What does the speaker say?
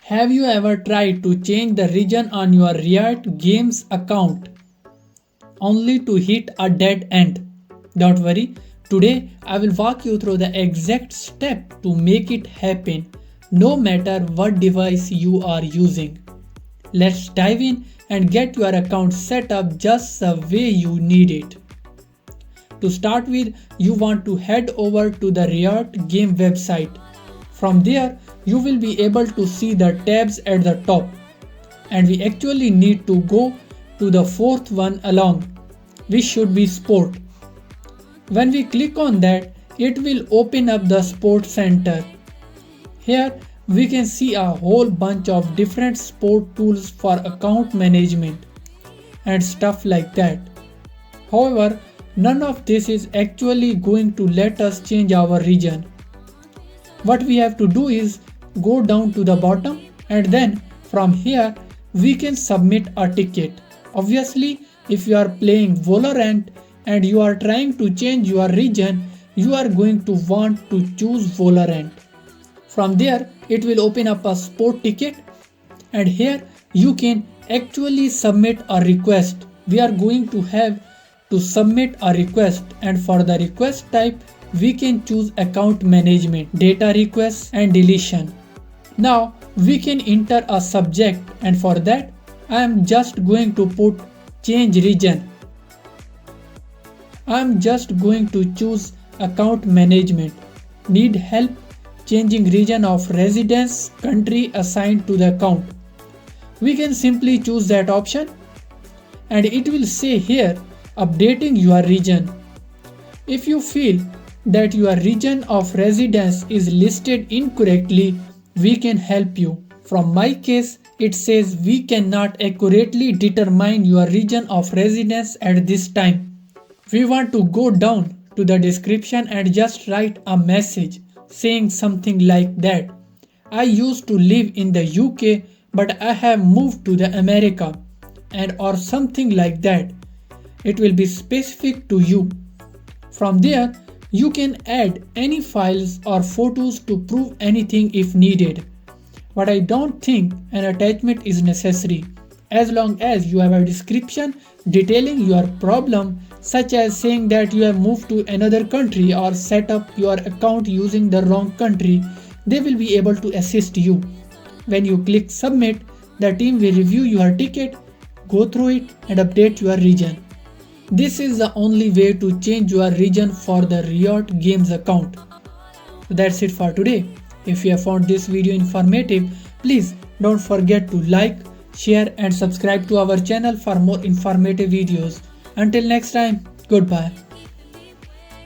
Have you ever tried to change the region on your Riot Games account only to hit a dead end? Don't worry, today I will walk you through the exact step to make it happen, no matter what device you are using. Let's dive in and get your account set up just the way you need it. To start with, you want to head over to the Riot game website. From there, you will be able to see the tabs at the top. And we actually need to go to the fourth one along, which should be Sport. When we click on that, it will open up the Sport Center. Here, we can see a whole bunch of different sport tools for account management and stuff like that. However, none of this is actually going to let us change our region. What we have to do is go down to the bottom, and then from here we can submit a ticket. Obviously, if you are playing Valorant and you are trying to change your region, you are going to want to choose Valorant. From there, it will open up a sport ticket, and here you can actually submit a request. We are going to have to submit a request, and for the request type we can choose account management, data requests and deletion. Now we can enter a subject, and for that I am just going to put change region. I am just going to choose account management. Need help changing region of residence, country assigned to the account. We can simply choose that option, and it will say here updating your region. If you feel that your region of residence is listed incorrectly, we can help you. From my case, it says we cannot accurately determine your region of residence at this time. We want to go down to the description and just write a message saying something like that. I used to live in the UK, but I have moved to the America, and or something like that. It will be specific to you. From there, you can add any files or photos to prove anything if needed. But I don't think an attachment is necessary, as long as you have a description detailing your problem, such as saying that you have moved to another country or set up your account using the wrong country. They will be able to assist you. When you click submit, the team will review your ticket, go through it and update your region. This is the only way to change your region for the Riot Games account. So that's it for today. If you have found this video informative, please don't forget to like, share and subscribe to our channel for more informative videos. Until next time, goodbye.